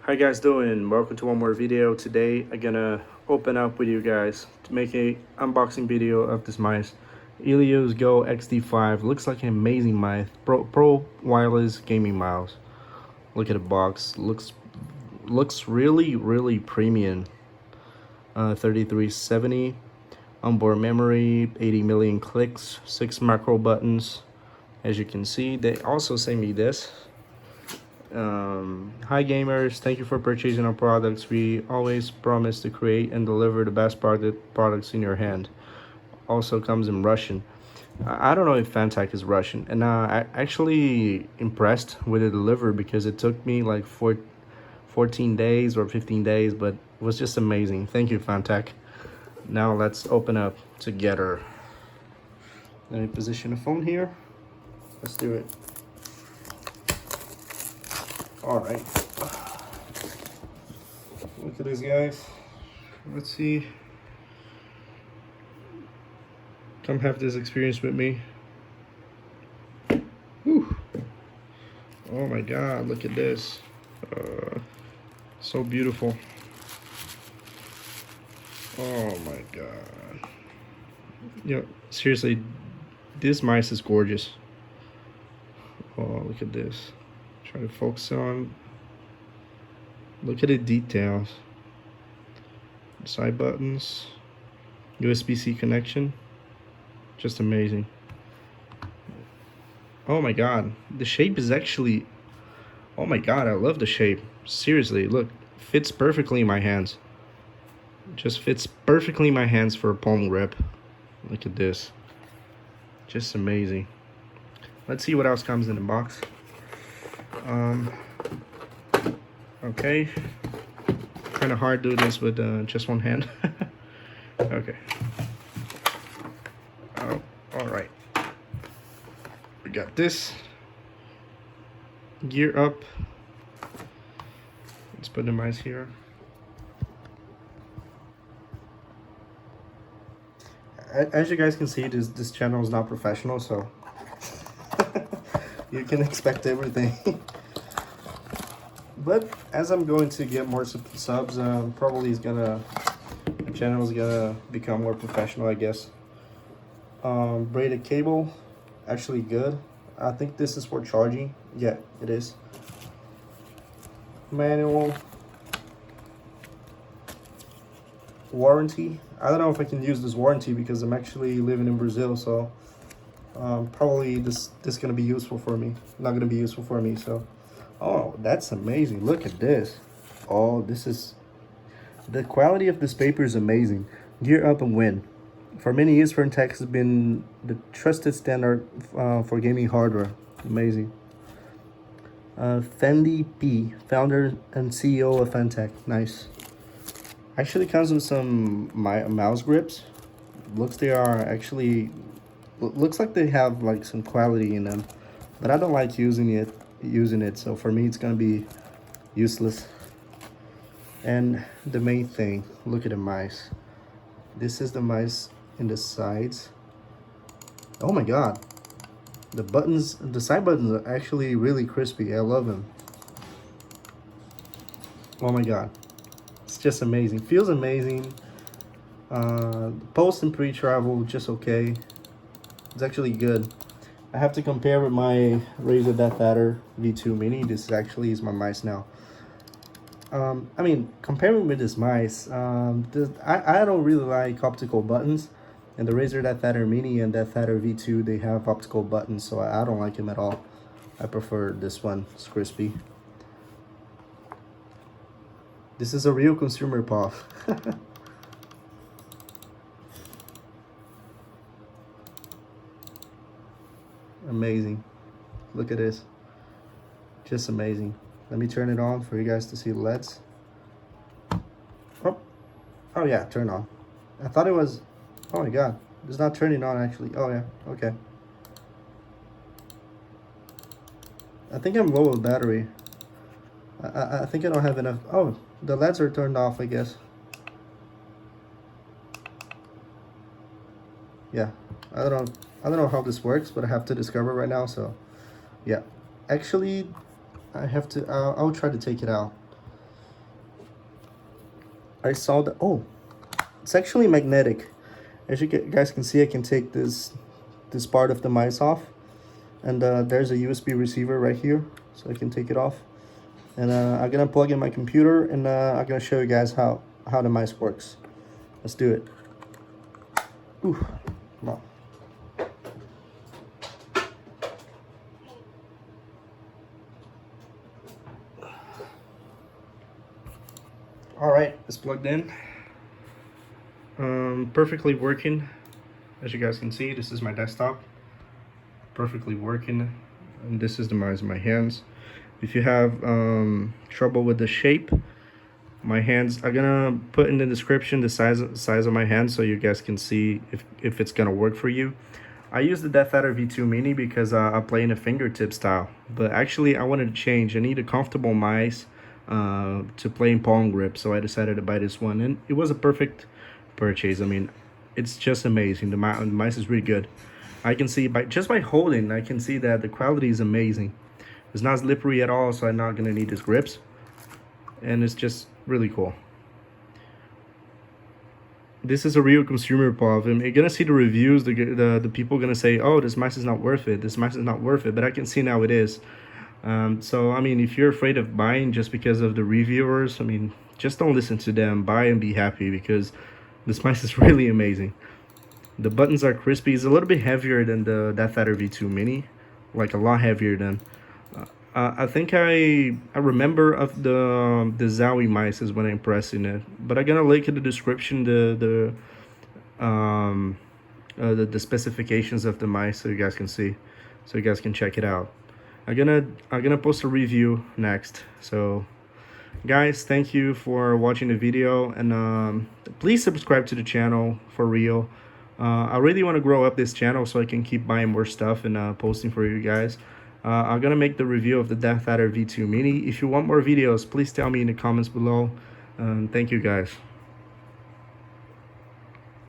How you guys doing? Welcome to one more video. Today I'm gonna open up with you guys to make a unboxing video of this mouse. HELIOS Go XD5. Looks like an amazing mouse. Pro wireless gaming mouse. Look at the box. Looks really premium. 3370 onboard memory, 80 million clicks, 6 macro buttons. As you can see, they also sent me this. Hi gamers, thank you for purchasing our products. We always promise to create and deliver the best products in your hand. Also comes in Russian. I don't know if Fantech is Russian, and I actually impressed with the delivery because it took me like 14 days or 15 days, but it was just amazing. Thank you, Fantech. Now let's open up together. Let me position the phone here. Let's do it. All right. Look at this, guys. Let's see. Come have this experience with me. Whew. Oh my God, look at this. So beautiful. Oh my God. You know, seriously, this mice is gorgeous. Oh, look at this. Try to focus on. Look at the details. Side buttons. USB-C connection. Just amazing. Oh my God. The shape is actually... Oh my God, I love the shape. Seriously, look. Fits perfectly in my hands. Just fits perfectly in my hands for a palm grip. Look at this. Just amazing. Let's see what else comes in the box. Okay. Kind of hard to do this with just one hand. Okay. Oh, all right. We got this. Gear up. Let's put the mice here. As you guys can see, this channel is not professional, so you can expect everything. But as I'm going to get more subs, probably the channel is gonna become more professional, I guess. Braided cable, actually good. I think this is for charging. Yeah, it is. Manual. Warranty. I don't know if I can use this warranty because I'm actually living in Brazil, so probably this is gonna be useful for me. Not gonna be useful for me, so. Oh, that's amazing. Look at this. Oh, this is... The quality of this paper is amazing. Gear up and win. For many years, Fantech has been the trusted standard for gaming hardware. Amazing. Fendi P, founder and CEO of Fantech. Nice. Actually comes with some mouse grips. Looks like they have like some quality in them, but I don't like using it, so for me it's gonna be useless. And the main thing, look at the mice. This is the mice in the sides. Oh my God, the side buttons are actually really crispy. I love them. Oh my God, it's just amazing. Feels amazing. Post and pre-travel just okay. It's actually good. I have to compare with my Razer Death Adder V2 Mini. This actually is my mice now. I mean, comparing with this mice, I don't really like optical buttons. And the Razer Death Adder Mini and Death Adder V2, they have optical buttons, so I don't like them at all. I prefer this one. It's crispy. This is a real consumer POV. Amazing. Look at this. Just amazing. Let me turn it on for you guys to see the LEDs. Oh yeah, turn on. I thought it was... Oh my God, it's not turning on actually. Oh yeah, okay. I think I'm low with battery. I think I don't have enough. Oh, the LEDs are turned off, I guess. Yeah, I don't know how this works, but I have to discover right now. So yeah, actually I have to I'll try to take it out. I saw that, oh, it's actually magnetic. As you guys can see, I can take this part of the mice off, and there's a USB receiver right here, so I can take it off. And I'm gonna plug in my computer, and I'm gonna show you guys how the mice works. Let's do it. Ooh, come on. All right, it's plugged in. Perfectly working. As you guys can see, this is my desktop. Perfectly working. And this is the mice in my hands. If you have trouble with the shape, my hands, I'm gonna put in the description the size of my hands so you guys can see if it's gonna work for you. I use the Death Adder V2 Mini because I play in a fingertip style, but actually I wanted to change. I need a comfortable mice to play in palm grip, so I decided to buy this one, and it was a perfect purchase. I mean, it's just amazing. The mice is really good. I can see just by holding, I can see that the quality is amazing. It's not slippery at all, so I'm not gonna need these grips, and it's just really cool. This is a real consumer POV. You're gonna see the reviews. The people gonna say, "Oh, this mice is not worth it. This mice is not worth it." But I can see now it is. So I mean, if you're afraid of buying just because of the reviewers, I mean, just don't listen to them. Buy and be happy, because this mice is really amazing. The buttons are crispy. It's a little bit heavier than the Death Adder V2 Mini, like a lot heavier than. I think I remember of the Zowie mice is when I'm pressing it, but I'm gonna link in the description the specifications of the mice so you guys can see, so you guys can check it out. I'm gonna post a review next. So guys, thank you for watching the video, and please subscribe to the channel for real. I really want to grow up this channel so I can keep buying more stuff and posting for you guys. I'm gonna make the review of the Death Adder V2 Mini. If you want more videos, please tell me in the comments below. Thank you guys.